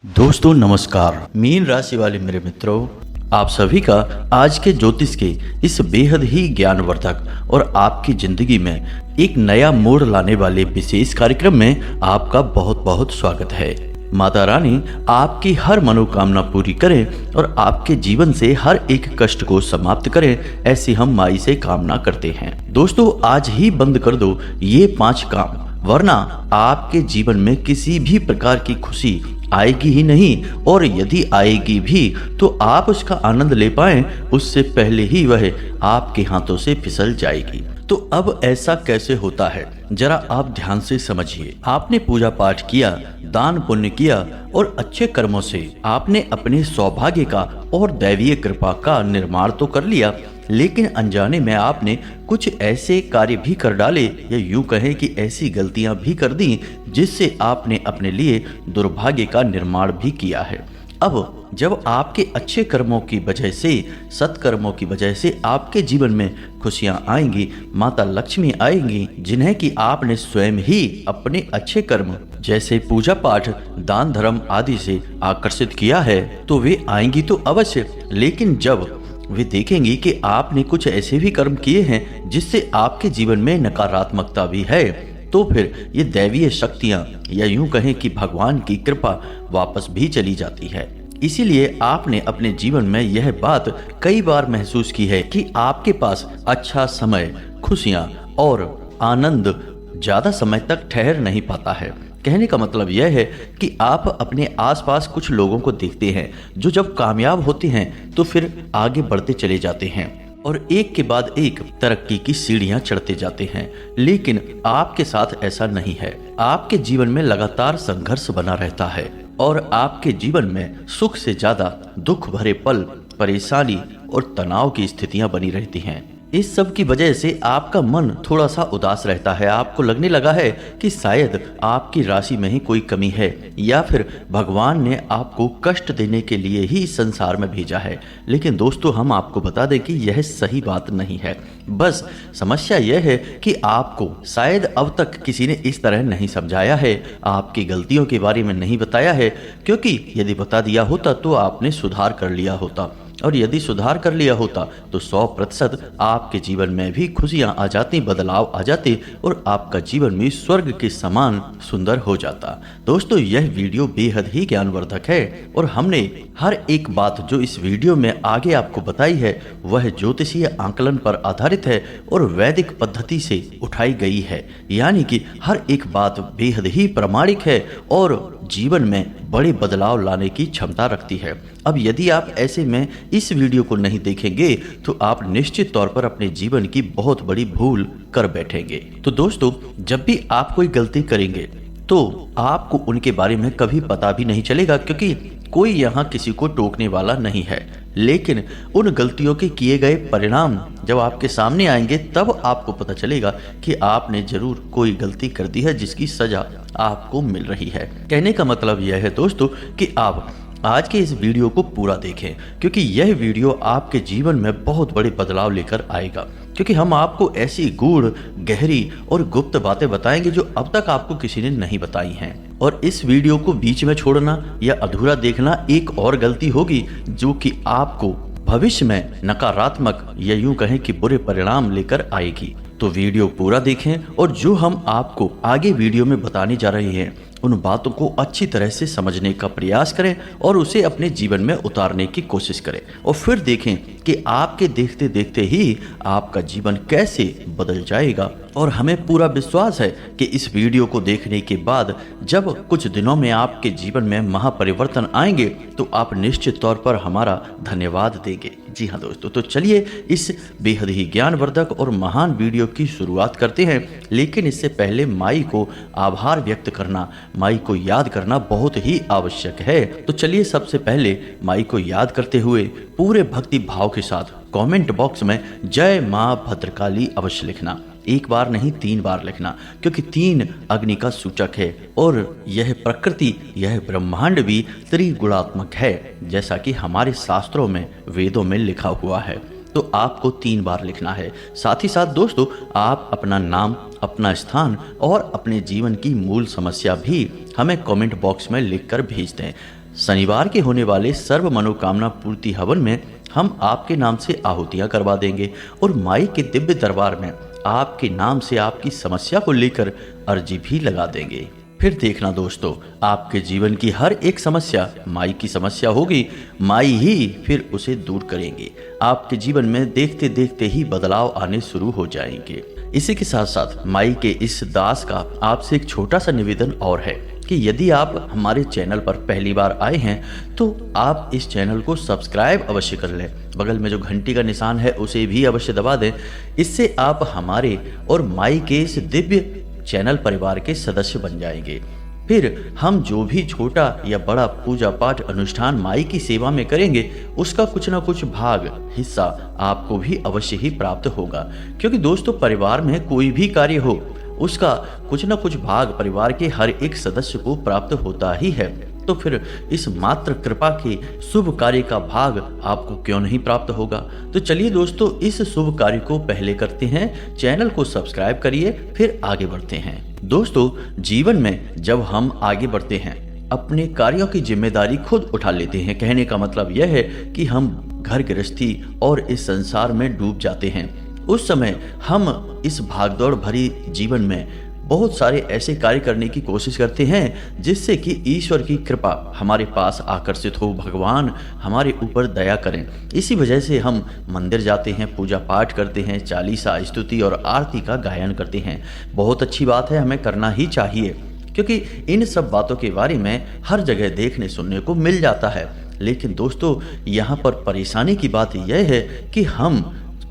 दोस्तों नमस्कार। मीन राशि वाले मेरे मित्रों, आप सभी का आज के ज्योतिष के इस बेहद ही ज्ञानवर्धक और आपकी जिंदगी में एक नया मोड़ लाने वाले विशेष कार्यक्रम में आपका बहुत बहुत स्वागत है। माता रानी आपकी हर मनोकामना पूरी करें और आपके जीवन से हर एक कष्ट को समाप्त करें, ऐसी हम माई से कामना करते हैं। दोस्तों आज ही बंद कर दो ये 5 काम, वरना आपके जीवन में किसी भी प्रकार की खुशी आएगी ही नहीं, और यदि आएगी भी तो आप उसका आनंद ले पाएं उससे पहले ही वह आपके हाथों से फिसल जाएगी। तो अब ऐसा कैसे होता है, जरा आप ध्यान से समझिए। आपने पूजा पाठ किया, दान पुण्य किया और अच्छे कर्मों से आपने अपने सौभाग्य का और दैवीय कृपा का निर्माण तो कर लिया, लेकिन अनजाने में आपने कुछ ऐसे कार्य भी कर डाले, या यूं कहें कि ऐसी गलतियां भी कर दी जिससे आपने अपने लिए दुर्भाग्य का निर्माण भी किया है। अब जब आपके अच्छे कर्मों की वजह से, सत्कर्मों की वजह से आपके जीवन में खुशियां आएंगी, माता लक्ष्मी आएंगी, जिन्हें कि आपने स्वयं ही अपने अच्छे कर्म जैसे पूजा पाठ, दान धर्म आदि से आकर्षित किया है, तो वे आएंगी तो अवश्य। लेकिन जब वे देखेंगी कि आपने कुछ ऐसे भी कर्म किए हैं जिससे आपके जीवन में नकारात्मकता भी है, तो फिर ये दैवीय शक्तियां, या यूं कहें कि भगवान की कृपा वापस भी चली जाती है। इसीलिए आपने अपने जीवन में यह बात कई बार महसूस की है कि आपके पास अच्छा समय, खुशियां और आनंद ज्यादा समय तक ठहर नहीं पाता है। कहने का मतलब यह है कि आप अपने आसपास कुछ लोगों को देखते हैं जो जब कामयाब होते हैं तो फिर आगे बढ़ते चले जाते हैं और एक के बाद एक तरक्की की सीढ़ियां चढ़ते जाते हैं, लेकिन आपके साथ ऐसा नहीं है। आपके जीवन में लगातार संघर्ष बना रहता है और आपके जीवन में सुख से ज्यादा दुख भरे पल, परेशानी और तनाव की स्थितियां बनी रहती हैं। इस सब की वजह से आपका मन थोड़ा सा उदास रहता है। आपको लगने लगा है कि शायद आपकी राशि में ही कोई कमी है, या फिर भगवान ने आपको कष्ट देने के लिए ही इस संसार में भेजा है। लेकिन दोस्तों हम आपको बता दें कि यह सही बात नहीं है। बस समस्या यह है कि आपको शायद अब तक किसी ने इस तरह नहीं समझाया है, आपकी गलतियों के बारे में नहीं बताया है, क्योंकि यदि बता दिया होता तो आपने सुधार कर लिया होता, और यदि सुधार कर लिया होता तो 100% आपके जीवन में भी खुशियां आ जाती, बदलाव आ जाते और आपका जीवन भी स्वर्ग के समान सुंदर हो जाता। दोस्तों यह वीडियो बेहद ही ज्ञानवर्धक है और हमने हर एक बात जो इस वीडियो में आगे आपको बताई है वह ज्योतिषीय आंकलन पर आधारित है और वैदिक पद्धति से उठाई गई है, यानी कि हर एक बात बेहद ही प्रामाणिक है और जीवन में बड़े बदलाव लाने की क्षमता रखती है। अब यदि आप ऐसे में इस वीडियो को नहीं देखेंगे तो आप निश्चित तौर पर अपने जीवन की बहुत बड़ी भूल कर बैठेंगे। तो दोस्तों जब भी आप कोई गलती करेंगे तो आपको उनके बारे में कभी पता भी नहीं चलेगा, क्योंकि कोई यहाँ किसी को टोकने वाला नहीं है। लेकिन उन गलतियों के किए गए परिणाम जब आपके सामने आएंगे तब आपको पता चलेगा कि आपने जरूर कोई गलती कर दी है जिसकी सजा आपको मिल रही है। कहने का मतलब यह है दोस्तों कि आप आज के इस वीडियो को पूरा देखें, क्योंकि यह वीडियो आपके जीवन में बहुत बड़े बदलाव लेकर आएगा। क्योंकि हम आपको ऐसी गूढ़, गहरी और गुप्त बातें बताएंगे जो अब तक आपको किसी ने नहीं बताई हैं। और इस वीडियो को बीच में छोड़ना या अधूरा देखना एक और गलती होगी जो कि आपको भविष्य में नकारात्मक या यूं कहें कि बुरे परिणाम लेकर आएगी। तो वीडियो पूरा देखें और जो हम आपको आगे वीडियो में बताने जा रहे हैं उन बातों को अच्छी तरह से समझने का प्रयास करें और उसे अपने जीवन में उतारने की कोशिश करें, और फिर देखें कि आपके देखते देखते ही आपका जीवन कैसे बदल जाएगा। और हमें पूरा विश्वास है कि इस वीडियो को देखने के बाद जब कुछ दिनों में आपके जीवन में महापरिवर्तन आएंगे तो आप निश्चित तौर पर हमारा धन्यवाद देंगे। जी हाँ दोस्तों, तो चलिए इस बेहद ही ज्ञानवर्धक और महान वीडियो की शुरुआत करते हैं। लेकिन इससे पहले माई को आभार व्यक्त करना, माई को याद करना बहुत ही आवश्यक है। तो चलिए सबसे पहले माई को याद करते हुए पूरे भक्ति भाव के साथ कमेंट बॉक्स में जय माँ भद्रकाली अवश्य लिखना। एक बार नहीं 3 बार लिखना, क्योंकि 3 अग्नि का सूचक है और यह प्रकृति, यह ब्रह्मांड भी त्रिगुणात्मक है, जैसा कि हमारे शास्त्रों में, वेदों में लिखा हुआ है। तो आपको 3 बार लिखना है। साथ ही साथ दोस्तों आप अपना नाम, अपना स्थान और अपने जीवन की मूल समस्या भी हमें कमेंट बॉक्स में लिखकर भेज दें। शनिवार के होने वाले सर्व मनोकामना पूर्ति हवन में हम आपके नाम से आहुतियां करवा देंगे और माई के दिव्य दरबार में आपके नाम से आपकी समस्या को लेकर अर्जी भी लगा देंगे। फिर देखना दोस्तों, आपके जीवन की हर एक समस्या माई की समस्या होगी, माई ही फिर उसे दूर करेंगे। आपके जीवन में देखते देखते ही बदलाव आने शुरू हो जाएंगे। इसी के साथ साथ माई के इस दास का आपसे एक छोटा सा निवेदन और है कि यदि आप हमारे चैनल पर पहली बार आए हैं तो आप इस चैनल को सब्सक्राइब अवश्य कर लें। बगल में जो घंटी का निशान है उसे भी अवश्य दबा दें। इससे आप हमारे और माई के इस दिव्य चैनल परिवार के सदस्य बन जाएंगे। फिर हम जो भी छोटा या बड़ा पूजा पाठ अनुष्ठान माई की सेवा में करेंगे उसका कुछ ना कुछ भाग हिस्सा आपको भी अवश्य ही प्राप्त होगा। क्योंकि दोस्तों, परिवार में कोई भी कार्य हो उसका कुछ ना कुछ भाग परिवार के हर एक सदस्य को प्राप्त होता ही है। तो फिर इस मात्र कृपा के शुभ कार्य का भाग आपको क्यों नहीं प्राप्त होगा। तो चलिए दोस्तों, इस शुभ कार्य को पहले करते हैं। चैनल को सब्सक्राइब करिए, फिर आगे बढ़ते हैं। दोस्तों, जीवन में जब हम आगे बढ़ते हैं अपने कार्यों की जिम्मेदारी खुद उठा लेते हैं। कहने का मतलब यह है कि हम घर गृहस्थी और इस संसार में डूब जाते हैं। उस समय हम इस भागदौड़ भरी जीवन में बहुत सारे ऐसे कार्य करने की कोशिश करते हैं जिससे कि ईश्वर की कृपा हमारे पास आकर्षित हो, भगवान हमारे ऊपर दया करें। इसी वजह से हम मंदिर जाते हैं, पूजा पाठ करते हैं, चालीसा, स्तुति और आरती का गायन करते हैं। बहुत अच्छी बात है, हमें करना ही चाहिए, क्योंकि इन सब बातों के बारे में हर जगह देखने सुनने को मिल जाता है। लेकिन दोस्तों, यहाँ पर परेशानी की बात यह है कि हम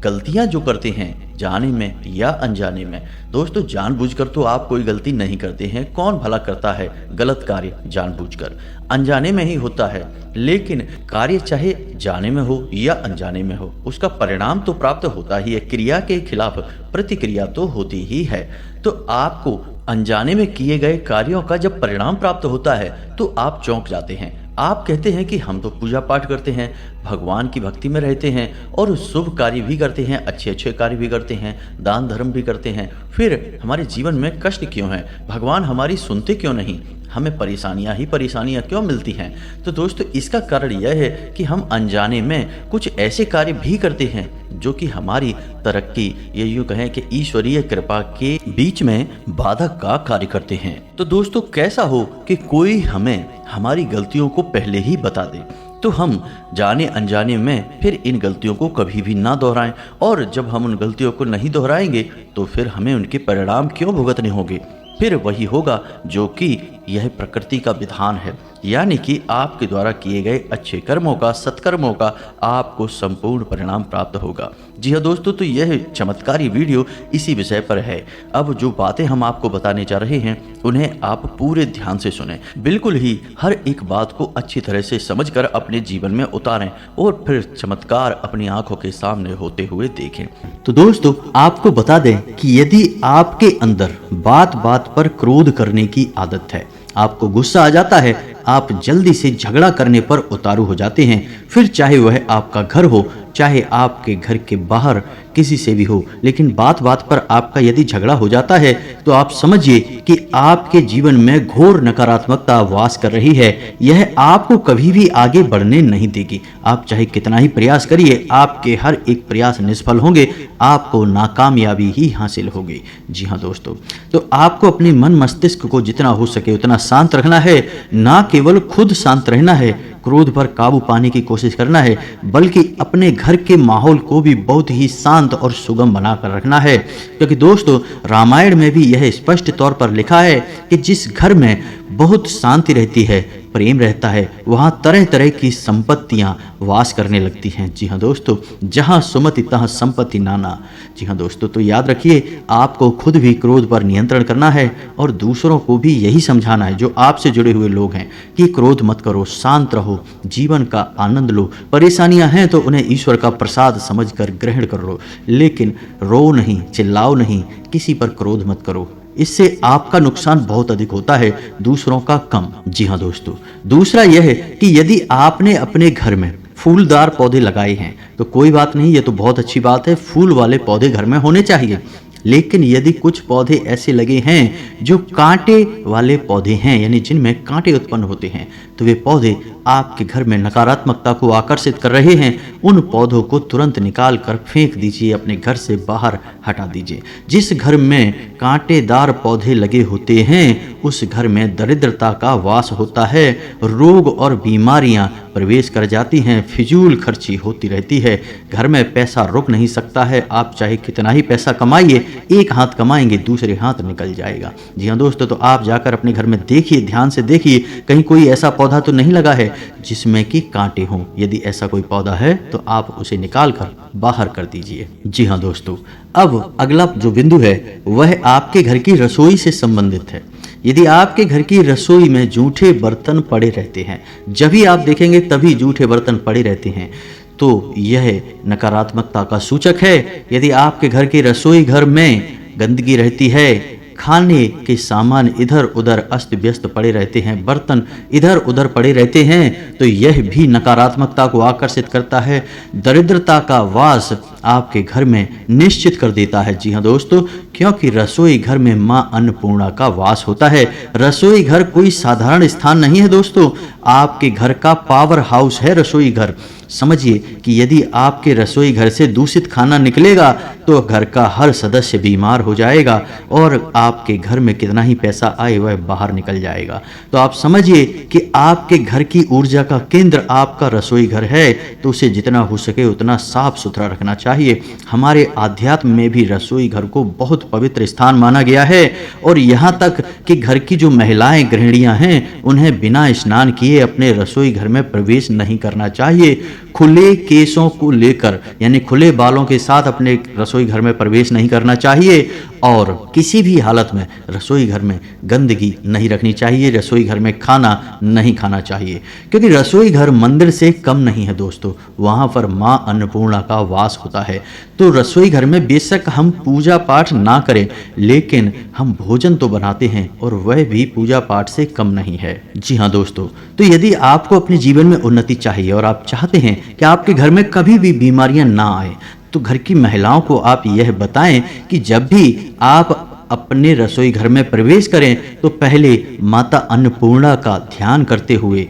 गलतियां जो करते हैं जाने में या अनजाने में, दोस्तों जानबूझकर तो आप कोई गलती नहीं करते हैं। कौन भला करता है गलत कार्य जानबूझकर, अनजाने में ही होता है। लेकिन कार्य चाहे जाने में हो या अनजाने में हो, उसका परिणाम तो प्राप्त होता ही है। क्रिया के खिलाफ प्रतिक्रिया तो होती ही है। तो आपको अनजाने में किए गए कार्यों का जब परिणाम प्राप्त होता है तो आप चौंक जाते हैं। आप कहते हैं कि हम तो पूजा पाठ करते हैं, भगवान की भक्ति में रहते हैं और शुभ कार्य भी करते हैं, अच्छे अच्छे कार्य भी करते हैं, दान धर्म भी करते हैं, फिर हमारे जीवन में कष्ट क्यों है, भगवान हमारी सुनते क्यों नहीं, हमें परेशानियां ही परेशानियां क्यों मिलती हैं। तो दोस्तों, इसका कारण यह है कि हम अनजाने में कुछ ऐसे कार्य भी करते हैं जो कि हमारी तरक्की, ये यूँ कहें कि ईश्वरीय कृपा के बीच में बाधक का कार्य करते हैं। तो दोस्तों, कैसा हो कि कोई हमें हमारी गलतियों को पहले ही बता दे तो हम जाने अनजाने में फिर इन गलतियों को कभी भी ना दोहराएं। और जब हम उन गलतियों को नहीं दोहराएंगे तो फिर हमें उनके परिणाम क्यों भुगतने होंगे। फिर वही होगा जो कि यह प्रकृति का विधान है, यानी कि आपके द्वारा किए गए अच्छे कर्मों का, सत्कर्मों का आपको संपूर्ण परिणाम प्राप्त होगा। जी हाँ दोस्तों, तो यह चमत्कारी वीडियो इसी विषय पर है। अब जो बातें हम आपको बताने जा रहे हैं उन्हें आप पूरे ध्यान से सुनें, बिल्कुल ही हर एक बात को अच्छी तरह से समझकर अपने जीवन में उतारें और फिर चमत्कार अपनी आंखों के सामने होते हुए देखें। तो दोस्तों, आपको बता दें कि यदि आपके अंदर बात बात पर क्रोध करने की आदत है, आपको गुस्सा आ जाता है, आप जल्दी से झगड़ा करने पर उतारू हो जाते हैं, फिर चाहे वह आपका घर हो, चाहे आपके घर के बाहर किसी से भी हो, लेकिन बात बात पर आपका यदि झगड़ा हो जाता है तो आप समझिए कि आपके जीवन में घोर नकारात्मकता वास कर रही है। यह आपको कभी भी आगे बढ़ने नहीं देगी। आप चाहे कितना ही प्रयास करिए, आपके हर एक प्रयास निष्फल होंगे, आपको नाकामयाबी ही हासिल होगी। जी हाँ दोस्तों, तो आपको अपने मन मस्तिष्क को जितना हो सके उतना शांत रखना है। ना केवल खुद शांत रहना है, क्रोध पर काबू पाने की कोशिश करना है, बल्कि अपने घर के माहौल को भी बहुत ही शांत और सुगम बनाकर रखना है। क्योंकि दोस्तों, रामायण में भी यह स्पष्ट तौर पर लिखा है कि जिस घर में बहुत शांति रहती है, प्रेम रहता है, वहाँ तरह तरह की संपत्तियाँ वास करने लगती हैं। जी हाँ दोस्तों, जहाँ सुमति तहाँ संपत्ति नाना। जी हाँ दोस्तों, तो याद रखिए, आपको खुद भी क्रोध पर नियंत्रण करना है और दूसरों को भी यही समझाना है जो आपसे जुड़े हुए लोग हैं कि क्रोध मत करो, शांत रहो, जीवन का आनंद लो। परेशानियां हैं तो उन्हें ईश्वर का प्रसाद समझकर ग्रहण कर लो, लेकिन रो नहीं, चिल्लाओ नहीं, किसी पर क्रोध मत करो। इससे आपका नुकसान बहुत अधिक होता है, दूसरों का कम। जी हाँ दोस्तों, दूसरा यह है कि यदि आपने अपने घर में फूलदार पौधे लगाए हैं तो कोई बात नहीं, ये तो बहुत अच्छी बात है, फूल वाले पौधे घर में होने चाहिए। लेकिन यदि कुछ पौधे ऐसे लगे हैं जो कांटे वाले पौधे हैं, यानी जिनमें कांटे उत्पन्न होते हैं, तो वे पौधे आपके घर में नकारात्मकता को आकर्षित कर रहे हैं। उन पौधों को तुरंत निकाल कर फेंक दीजिए, अपने घर से बाहर हटा दीजिए। जिस घर में कांटेदार पौधे लगे होते हैं उस घर में दरिद्रता का वास होता है, रोग और बीमारियां प्रवेश कर जाती हैं, फिजूल खर्ची होती रहती है, घर में पैसा रुक नहीं सकता है। आप चाहे कितना ही पैसा कमाइए, एक हाथ कमाएंगे दूसरे हाथ निकल जाएगा। जी हाँ दोस्तों, तो आप जाकर अपने घर में देखिए, ध्यान से देखिए, कहीं कोई ऐसा पौधा तो नहीं लगा है जिसमें कि कांटे हों। यदि ऐसा कोई पौधा है तो आप उसे निकाल कर बाहर कर दीजिए। जी हाँ दोस्तों, अब अगला जो बिंदु है वह आपके घर की रसोई से संबंधित है। यदि आपके घर की रसोई में जूठे बर्तन पड़े रहते हैं, जब भी आप देखेंगे तभी जूठे बर्तन पड़े रहते हैं, तो यह नकारात्मकता का सूचक है। यदि आपके घर के रसोई घर में गंदगी रहती है, खाने के सामान इधर उधर अस्त व्यस्त पड़े रहते हैं, बर्तन इधर उधर पड़े रहते हैं, तो यह भी नकारात्मकता को आकर्षित करता है, दरिद्रता का वास आपके घर में निश्चित कर देता है। जी हाँ दोस्तों, क्योंकि रसोई घर में मां अन्नपूर्णा का वास होता है। रसोई घर कोई साधारण स्थान नहीं है दोस्तों, आपके घर का पावर हाउस है रसोई घर। समझिए कि यदि आपके रसोई घर से दूषित खाना निकलेगा तो घर का हर सदस्य बीमार हो जाएगा और आपके घर में कितना ही पैसा आए वह बाहर निकल जाएगा। तो आप समझिए कि आपके घर की ऊर्जा का केंद्र आपका रसोई घर है, तो उसे जितना हो सके उतना साफ सुथरा रखना चाहिए। हमारे आध्यात्म में भी रसोई घर को बहुत पवित्र स्थान माना गया है, और यहाँ तक कि घर की जो महिलाएं गृहिणियां हैं उन्हें बिना स्नान किए अपने रसोई घर में प्रवेश नहीं करना चाहिए। खुले केसों को लेकर, यानी खुले बालों के साथ अपने रसोई घर में प्रवेश नहीं करना चाहिए, और किसी भी हालत में रसोई घर में गंदगी नहीं रखनी चाहिए, रसोई घर में खाना नहीं खाना चाहिए, क्योंकि रसोई घर मंदिर से कम नहीं है दोस्तों, वहाँ पर माँ अन्नपूर्णा का वास होता है। तो रसोई घर में बेशक हम पूजा पाठ ना करें, लेकिन हम भोजन तो बनाते हैं और वह भी पूजा पाठ से कम नहीं है। जी हाँ दोस्तों, तो यदि आपको अपने जीवन में उन्नति चाहिए और आप चाहते हैं कि आपके घर में कभी भी बीमारियां ना आए, तो घर की महिलाओं को आप यह बताएं कि जब भी आप अपने रसोई घर में प्रवेश करें तो पहले माता अन्नपूर्णा का ध्यान करते हुए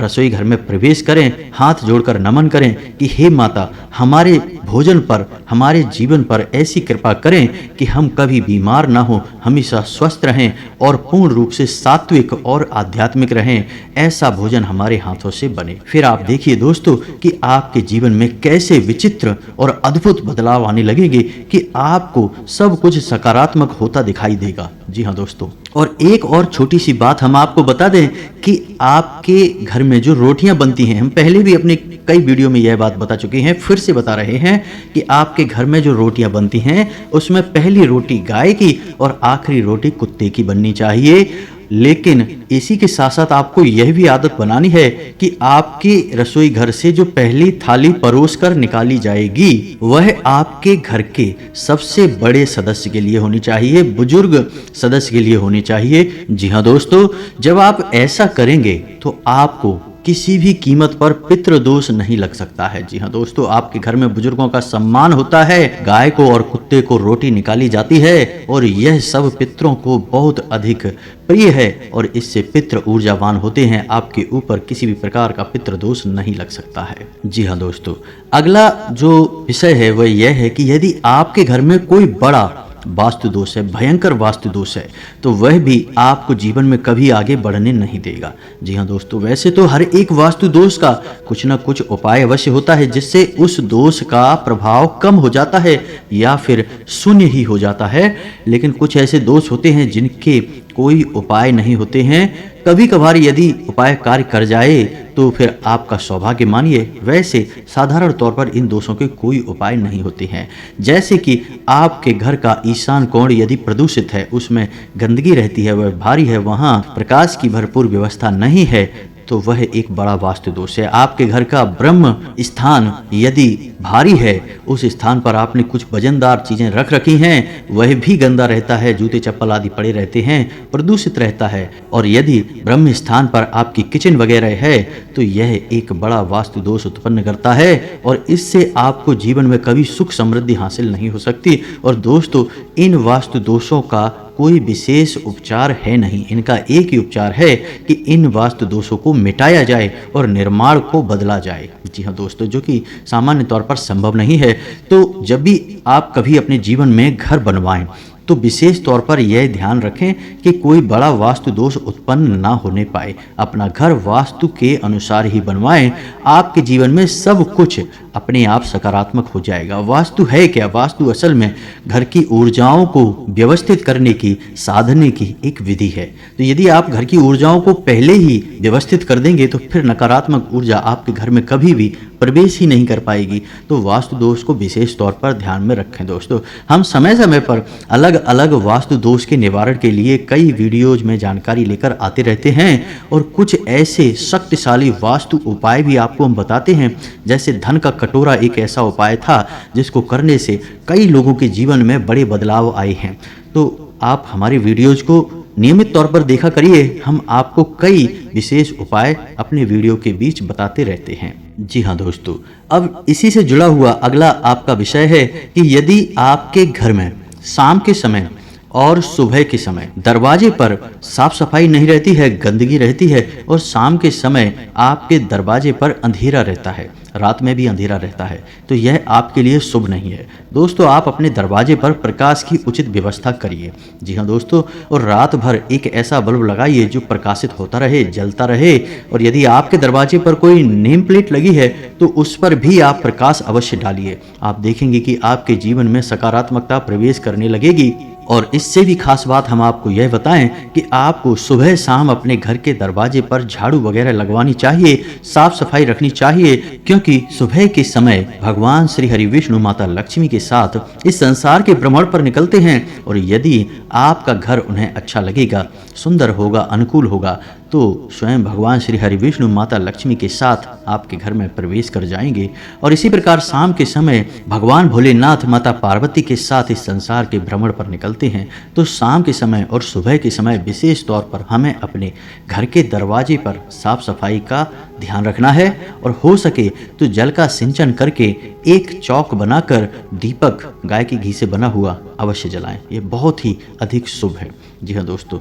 रसोई घर में प्रवेश करें, हाथ जोड़कर नमन करें कि हे माता, हमारे भोजन पर, हमारे जीवन पर ऐसी कृपा करें कि हम कभी बीमार ना हो, हमेशा स्वस्थ रहें और पूर्ण रूप से सात्विक और आध्यात्मिक रहें। ऐसा भोजन हमारे हाथों से बने। फिर आप देखिए दोस्तों कि आपके जीवन में कैसे विचित्र और अद्भुत बदलाव आने लगेंगे कि आपको सब कुछ सकारात्मक होता दिखाई देगा। जी हाँ दोस्तों, और एक और छोटी सी बात हम आपको बता दें कि आपके घर में जो रोटियां बनती हैं, हम पहले भी अपने कई वीडियो में यह बात बता चुके हैं, फिर से बता रहे हैं कि आपके घर में जो रोटियां बनती हैं उसमें पहली रोटी गाय की और आखिरी रोटी कुत्ते की बननी चाहिए। लेकिन इसी के साथ साथ आपको यह भी आदत बनानी है कि आपके रसोई घर से जो पहली थाली परोस कर निकाली जाएगी वह आपके घर के सबसे बड़े सदस्य के लिए होनी चाहिए, बुजुर्ग सदस्य के लिए होनी चाहिए। जी हाँ दोस्तों, जब आप ऐसा करेंगे तो आपको किसी भी कीमत पर पितृदोष नहीं लग सकता है। जी हाँ दोस्तों, आपके घर में बुजुर्गों का सम्मान होता है, गाय को और कुत्ते को रोटी निकाली जाती है और यह सब पितरों को बहुत अधिक प्रिय है और इससे पितृ ऊर्जावान होते हैं। आपके ऊपर किसी भी प्रकार का पितृदोष नहीं लग सकता है। जी हाँ दोस्तों, अगला जो विषय है वह यह है कि यदि आपके घर में कोई बड़ा वास्तु दोष है, भयंकर वास्तु दोष है, तो वह भी आपको जीवन में कभी आगे बढ़ने नहीं देगा। जी हाँ दोस्तों, वैसे तो हर एक वास्तु दोष का कुछ ना कुछ उपाय अवश्य होता है जिससे उस दोष का प्रभाव कम हो जाता है या फिर शून्य ही हो जाता है, लेकिन कुछ ऐसे दोष होते हैं जिनके कोई उपाय नहीं होते हैं। कभी कभार यदि उपाय कार्य कर जाए तो फिर आपका सौभाग्य मानिए, वैसे साधारण तौर पर इन दोषों के कोई उपाय नहीं होते हैं। जैसे कि आपके घर का ईशान कोण यदि प्रदूषित है, उसमें गंदगी रहती है, वह भारी है, वहाँ प्रकाश की भरपूर व्यवस्था नहीं है, तो वह एक बड़ा वास्तु दोष है। आपके घर का ब्रह्म स्थान यदि भारी है, उस स्थान पर आपने कुछ वजनदार चीजें रख रखी हैं, वह भी गंदा रहता है, जूते चप्पल आदि पड़े रहते हैं, प्रदूषित रहता है। और यदि ब्रह्म स्थान पर आपकी किचन वगैरह है तो यह एक बड़ा वास्तु दोष उत्पन्न करता है और इससे आपको जीवन में कभी सुख समृद्धि हासिल नहीं हो सकती। और दोस्तों, इन वास्तु दोषों का कोई विशेष उपचार है नहीं, इनका एक ही उपचार है कि इन वास्तु दोषों को मिटाया जाए और निर्माण को बदला जाए। जी हाँ दोस्तों, जो कि सामान्य तौर पर संभव नहीं है। तो जब भी आप कभी अपने जीवन में घर बनवाएं तो विशेष तौर पर यह ध्यान रखें कि कोई बड़ा वास्तु दोष उत्पन्न ना होने पाए। अपना घर वास्तु के अनुसार ही बनवाएं, आपके जीवन में सब कुछ अपने आप सकारात्मक हो जाएगा। वास्तु है क्या? वास्तु असल में घर की ऊर्जाओं को व्यवस्थित करने की, साधने की एक विधि है। तो यदि आप घर की ऊर्जाओं को पहले ही व्यवस्थित कर देंगे तो फिर नकारात्मक ऊर्जा आपके घर में कभी भी प्रवेश ही नहीं कर पाएगी। तो वास्तु दोष को विशेष तौर पर ध्यान में रखें दोस्तों। हम समय समय पर अलग अलग वास्तु दोष के निवारण के लिए कई वीडियोज में जानकारी लेकर आते रहते हैं और कुछ ऐसे शक्तिशाली वास्तु उपाय भी आपको हम बताते हैं। जैसे धन का कटोरा एक ऐसा उपाय था जिसको करने से कई लोगों के जीवन में बड़े बदलाव आए हैं। तो आप हमारे वीडियोज को नियमित तौर पर देखा करिए, हम आपको कई विशेष उपाय अपने वीडियो के बीच बताते रहते हैं। जी हाँ दोस्तों, अब इसी से जुड़ा हुआ अगला आपका विषय है कि यदि आपके घर में शाम के समय और सुबह के समय दरवाजे पर साफ सफाई नहीं रहती है, गंदगी रहती है और शाम के समय आपके दरवाजे पर अंधेरा रहता है, रात में भी अंधेरा रहता है, तो यह आपके लिए शुभ नहीं है। दोस्तों, आप अपने दरवाजे पर प्रकाश की उचित व्यवस्था करिए। जी हाँ दोस्तों, और रात भर एक ऐसा बल्ब लगाइए जो प्रकाशित होता रहे, जलता रहे। और यदि आपके दरवाजे पर कोई नेम प्लेट लगी है तो उस पर भी आप प्रकाश अवश्य डालिए। आप देखेंगे कि आपके जीवन में सकारात्मकता प्रवेश करने लगेगी। और इससे भी खास बात हम आपको यह बताएं कि आपको सुबह शाम अपने घर के दरवाजे पर झाड़ू वगैरह लगवानी चाहिए, साफ सफाई रखनी चाहिए, क्योंकि सुबह के समय भगवान श्री हरि विष्णु माता लक्ष्मी के साथ इस संसार के भ्रमण पर निकलते हैं। और यदि आपका घर उन्हें अच्छा लगेगा, सुंदर होगा, अनुकूल होगा, तो स्वयं भगवान श्री हरि विष्णु माता लक्ष्मी के साथ आपके घर में प्रवेश कर जाएंगे। और इसी प्रकार शाम के समय भगवान भोलेनाथ माता पार्वती के साथ इस संसार के भ्रमण पर निकलते हैं। तो शाम के समय और सुबह के समय विशेष तौर पर हमें अपने घर के दरवाजे पर साफ सफाई का ध्यान रखना है और हो सके तो जल का सिंचन करके एक चौक बनाकर दीपक गाय के घी से बना हुआ अवश्य जलाएं। ये बहुत ही अधिक शुभ है। जी हाँ दोस्तों,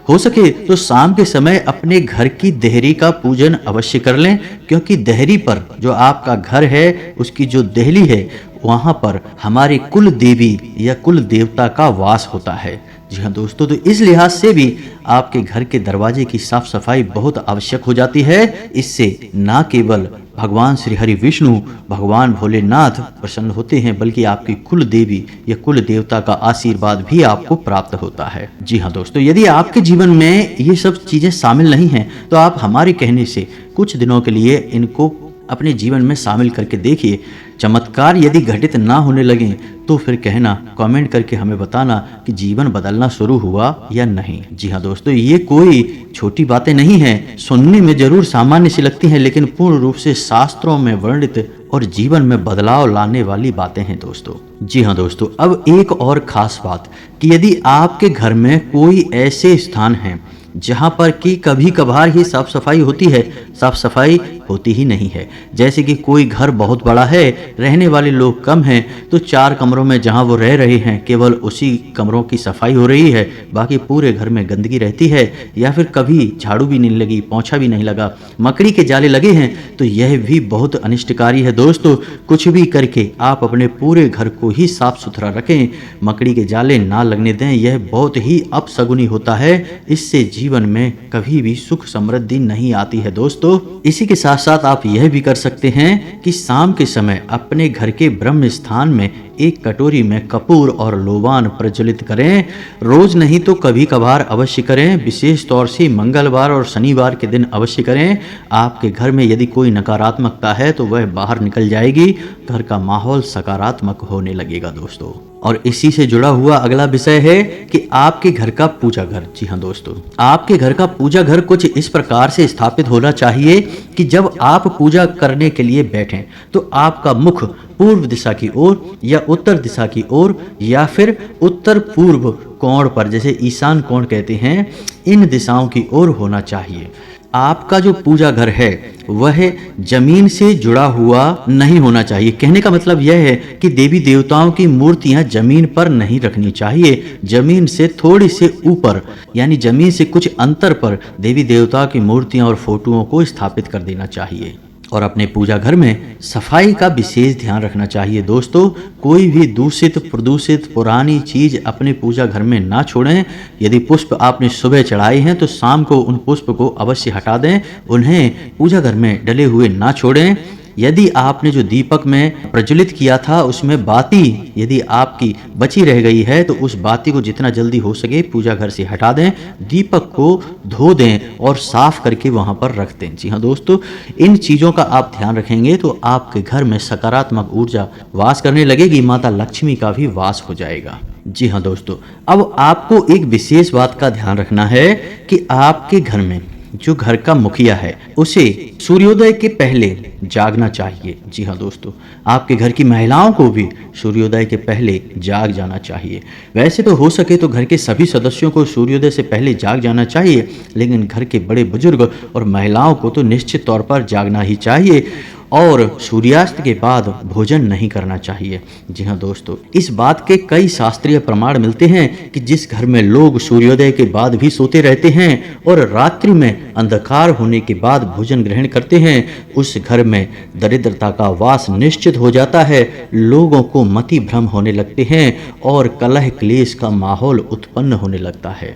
हो सके तो शाम के समय अपने घर की देहरी का पूजन अवश्य कर लें, क्योंकि देहरी पर जो आपका घर है उसकी जो देहली है वहाँ पर हमारे कुल देवी या कुल देवता का वास होता है। जी हाँ दोस्तों, तो इस लिहाज से भी आपके घर के दरवाजे की साफ सफाई बहुत आवश्यक हो जाती है। इससे ना केवल भगवान श्री हरि विष्णु, भगवान भोलेनाथ प्रसन्न होते हैं, बल्कि आपकी कुल देवी या कुल देवता का आशीर्वाद भी आपको प्राप्त होता है। जी हाँ दोस्तों, यदि आपके जीवन में ये सब चीजें शामिल नहीं हैं तो आप हमारे कहने से कुछ दिनों के लिए इनको अपने जीवन में शामिल करके देखिए। चमत्कार यदि घटित ना होने लगे तो फिर कहना, कमेंट करके हमें बताना कि जीवन बदलना शुरू हुआ या नहीं। जी हाँ दोस्तों, ये कोई छोटी बातें नहीं हैं, सुनने में जरूर सामान्य सी लगती हैं, लेकिन पूर्ण रूप से शास्त्रों में वर्णित और जीवन में बदलाव लाने वाली बातें हैं दोस्तों। जी हाँ दोस्तों, अब एक और खास बात कि यदि आपके घर में कोई ऐसे स्थान हैं जहाँ पर कि कभी कभार ही साफ सफाई होती है, साफ सफाई होती ही नहीं है, जैसे कि कोई घर बहुत बड़ा है, रहने वाले लोग कम हैं, तो 4 कमरों में जहाँ वो रह रहे हैं केवल उसी कमरों की सफाई हो रही है, बाकी पूरे घर में गंदगी रहती है, या फिर कभी झाड़ू भी नहीं लगी, पोंछा भी नहीं लगा, मकड़ी के जाले लगे हैं, तो यह भी बहुत अनिष्टकारी है दोस्तों। कुछ भी करके आप अपने पूरे घर को ही साफ सुथरा रखें, मकड़ी के जाले ना लगने दें, यह बहुत ही अपशगुनी होता है। इससे जीवन में कभी भी सुख समृद्धि नहीं आती है दोस्तों। इसी के साथ साथ आप यह भी कर सकते हैं कि शाम के समय अपने घर के ब्रह्म स्थान में एक कटोरी में कपूर और लोबान प्रज्वलित करें। रोज नहीं तो कभी कभार अवश्य करें, विशेष तौर से मंगलवार और शनिवार के दिन अवश्य करें। आपके घर में यदि कोई नकारात्मकता है तो वह बाहर निकल जाएगी, घर का माहौल सकारात्मक होने लगेगा दोस्तों। और इसी से जुड़ा हुआ अगला विषय है कि आपके घर का पूजा घर। जी हाँ दोस्तों, आपके घर का पूजा घर कुछ इस प्रकार से स्थापित होना चाहिए कि जब आप पूजा करने के लिए बैठें तो आपका मुख पूर्व दिशा की ओर या उत्तर दिशा की ओर या फिर उत्तर पूर्व कोण पर, जैसे ईशान कोण कहते हैं, इन दिशाओं की ओर होना चाहिए। आपका जो पूजा घर है वह जमीन से जुड़ा हुआ नहीं होना चाहिए। कहने का मतलब यह है कि देवी देवताओं की मूर्तियां जमीन पर नहीं रखनी चाहिए। जमीन से थोड़ी से ऊपर यानी जमीन से कुछ अंतर पर देवी देवताओं की मूर्तियां और फोटोओं को स्थापित कर देना चाहिए। और अपने पूजा घर में सफाई का विशेष ध्यान रखना चाहिए दोस्तों। कोई भी दूषित प्रदूषित पुरानी चीज अपने पूजा घर में ना छोड़ें। यदि पुष्प आपने सुबह चढ़ाए हैं तो शाम को उन पुष्प को अवश्य हटा दें, उन्हें पूजा घर में डले हुए ना छोड़ें। यदि आपने जो दीपक में प्रज्वलित किया था उसमें बाती यदि आपकी बची रह गई है तो उस बाती को जितना जल्दी हो सके पूजा घर से हटा दें, दीपक को धो दें और साफ करके वहां पर रख दें। जी हाँ दोस्तों, इन चीज़ों का आप ध्यान रखेंगे तो आपके घर में सकारात्मक ऊर्जा वास करने लगेगी, माता लक्ष्मी का भी वास हो जाएगा। जी हाँ दोस्तों, अब आपको एक विशेष बात का ध्यान रखना है कि आपके घर में जो घर का मुखिया है उसे सूर्योदय के पहले जागना चाहिए। जी हाँ दोस्तों, आपके घर की महिलाओं को भी सूर्योदय के पहले जाग जाना चाहिए। वैसे तो हो सके तो घर के सभी सदस्यों को सूर्योदय से पहले जाग जाना चाहिए, लेकिन घर के बड़े बुजुर्ग और महिलाओं को तो निश्चित तौर पर जागना ही चाहिए और सूर्यास्त के बाद भोजन नहीं करना चाहिए। जी हाँ दोस्तों, इस बात के कई शास्त्रीय प्रमाण मिलते हैं कि जिस घर में लोग सूर्योदय के बाद भी सोते रहते हैं और रात्रि में अंधकार होने के बाद भोजन ग्रहण करते हैं, उस घर में दरिद्रता का वास निश्चित हो जाता है। लोगों को मति भ्रम होने लगते हैं और कलह क्लेश का माहौल उत्पन्न होने लगता है।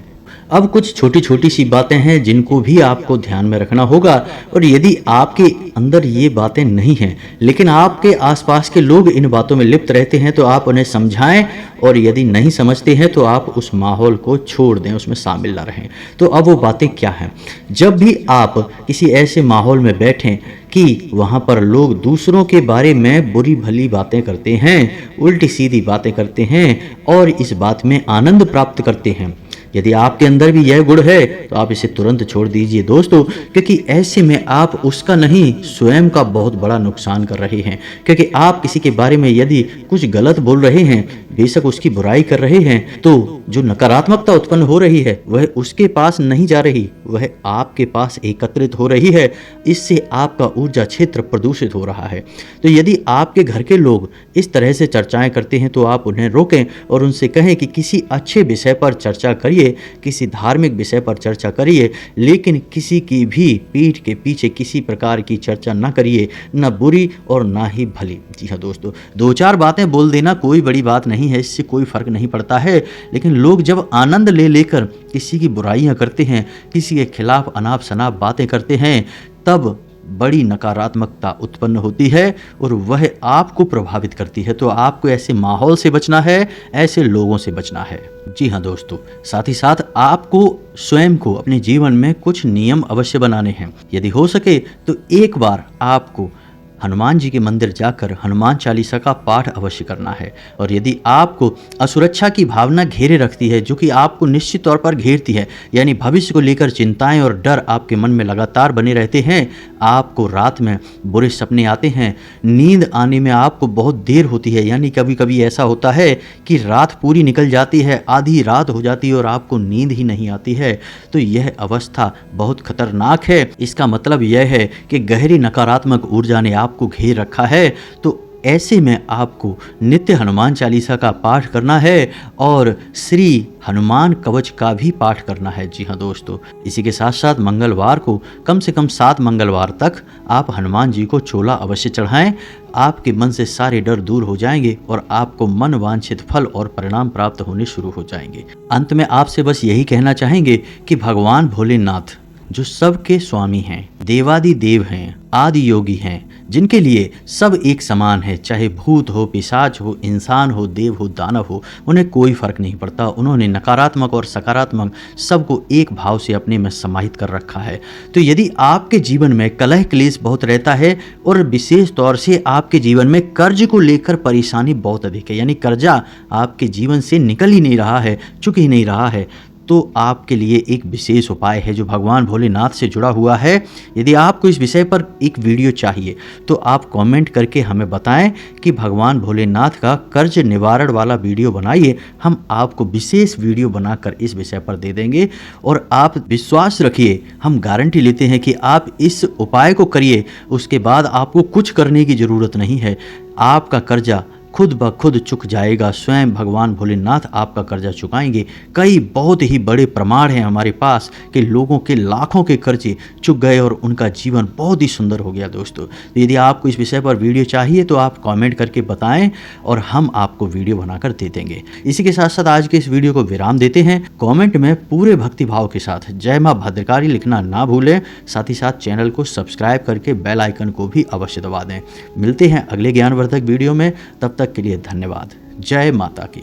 अब कुछ छोटी छोटी सी बातें हैं जिनको भी आपको ध्यान में रखना होगा, और यदि आपके अंदर ये बातें नहीं हैं लेकिन आपके आसपास के लोग इन बातों में लिप्त रहते हैं तो आप उन्हें समझाएं, और यदि नहीं समझते हैं तो आप उस माहौल को छोड़ दें, उसमें शामिल ना रहें। तो अब वो बातें क्या हैं? जब भी आप किसी ऐसे माहौल में बैठें कि वहाँ पर लोग दूसरों के बारे में बुरी भली बातें करते हैं, उल्टी सीधी बातें करते हैं और इस बात में आनंद प्राप्त करते हैं, यदि आपके अंदर भी यह गुण है तो आप इसे तुरंत छोड़ दीजिए दोस्तों, क्योंकि ऐसे में आप उसका नहीं स्वयं का बहुत बड़ा नुकसान कर रहे हैं। क्योंकि आप किसी के बारे में यदि कुछ गलत बोल रहे हैं, बेशक उसकी बुराई कर रहे हैं, तो जो नकारात्मकता उत्पन्न हो रही है वह उसके पास नहीं जा रही, वह आपके पास एकत्रित हो रही है। इससे आपका ऊर्जा क्षेत्र प्रदूषित हो रहा है। तो यदि आपके घर के लोग इस तरह से चर्चाएं करते हैं तो आप उन्हें रोकें और उनसे कहें कि किसी अच्छे विषय पर चर्चा करिए, किसी धार्मिक विषय पर चर्चा करिए, लेकिन किसी की भी पीठ के पीछे किसी प्रकार की चर्चा ना करिए, ना बुरी और ना ही भली। जी हाँ दोस्तों, दो चार बातें बोल देना कोई बड़ी बात नहीं है, इससे कोई फर्क नहीं पड़ता है। लेकिन लोग जब आनंद ले लेकर किसी की बुराइयां करते हैं, किसी के खिलाफ अनाप शनाप बातें करते हैं, तब बड़ी नकारात्मकता उत्पन्न होती है और वह आपको प्रभावित करती है। तो आपको ऐसे माहौल से बचना है, ऐसे लोगों से बचना है। जी हाँ दोस्तों, साथ ही साथ आपको स्वयं को अपने जीवन में कुछ नियम अवश्य बनाने हैं। यदि हो सके तो एक बार आपको हनुमान जी के मंदिर जाकर हनुमान चालीसा का पाठ अवश्य करना है। और यदि आपको असुरक्षा की भावना घेरे रखती है, जो कि आपको निश्चित तौर पर घेरती है, यानी भविष्य को लेकर चिंताएं और डर आपके मन में लगातार बने रहते हैं, आपको रात में बुरे सपने आते हैं, नींद आने में आपको बहुत देर होती है, यानी कभी कभी ऐसा होता है कि रात पूरी निकल जाती है, आधी रात हो जाती है और आपको नींद ही नहीं आती है, तो यह अवस्था बहुत खतरनाक है। इसका मतलब यह है कि गहरी नकारात्मक ऊर्जा ने आपको घेर रखा है। तो ऐसे में आपको नित्य हनुमान चालीसा का पाठ करना है और श्री हनुमान कवच का भी पाठ करना है। जी हाँ दोस्तों, इसी के साथ साथ मंगलवार को कम से कम 7 मंगलवार तक आप हनुमान जी को चोला अवश्य चढ़ाएं। आपके मन से सारे डर दूर हो जाएंगे और आपको मन वांछित फल और परिणाम प्राप्त होने शुरू हो जाएंगे। अंत में आपसे बस यही कहना चाहेंगे कि भगवान भोलेनाथ जो सबके स्वामी हैं, देवादि देव हैं, आदि योगी हैं जिनके लिए सब एक समान है, चाहे भूत हो, पिशाच हो, इंसान हो, देव हो, दानव हो, उन्हें कोई फर्क नहीं पड़ता। उन्होंने नकारात्मक और सकारात्मक सबको एक भाव से अपने में समाहित कर रखा है। तो यदि आपके जीवन में कलह क्लेश बहुत रहता है और विशेष तौर से आपके जीवन में कर्ज को लेकर परेशानी बहुत अधिक है, यानी कर्जा आपके जीवन से निकल ही नहीं रहा है, चुक ही नहीं रहा है, तो आपके लिए एक विशेष उपाय है जो भगवान भोलेनाथ से जुड़ा हुआ है। यदि आपको इस विषय पर एक वीडियो चाहिए तो आप कमेंट करके हमें बताएं कि भगवान भोलेनाथ का कर्ज निवारण वाला वीडियो बनाइए। हम आपको विशेष वीडियो बनाकर इस विषय पर दे देंगे और आप विश्वास रखिए, हम गारंटी लेते हैं कि आप इस उपाय को करिए, उसके बाद आपको कुछ करने की ज़रूरत नहीं है। आपका कर्जा खुद ब खुद चुक जाएगा। स्वयं भगवान भोलेनाथ आपका कर्जा चुकाएंगे। कई बहुत ही बड़े प्रमाण हैं हमारे पास कि लोगों के लाखों के कर्जे चुक गए और उनका जीवन बहुत ही सुंदर हो गया। दोस्तों, तो यदि आपको इस विषय पर वीडियो चाहिए तो आप कमेंट करके बताएं और हम आपको वीडियो बनाकर दे देंगे। इसी के साथ साथ आज के इस वीडियो को विराम देते हैं। कमेंट में पूरे भक्तिभाव के साथ जय माँ भद्रकाली लिखना ना भूलें। साथ ही साथ चैनल को सब्सक्राइब करके बेल आइकन को भी अवश्य दबा दें। मिलते हैं अगले ज्ञानवर्धक वीडियो में, तब तक के लिए धन्यवाद। जय माता की।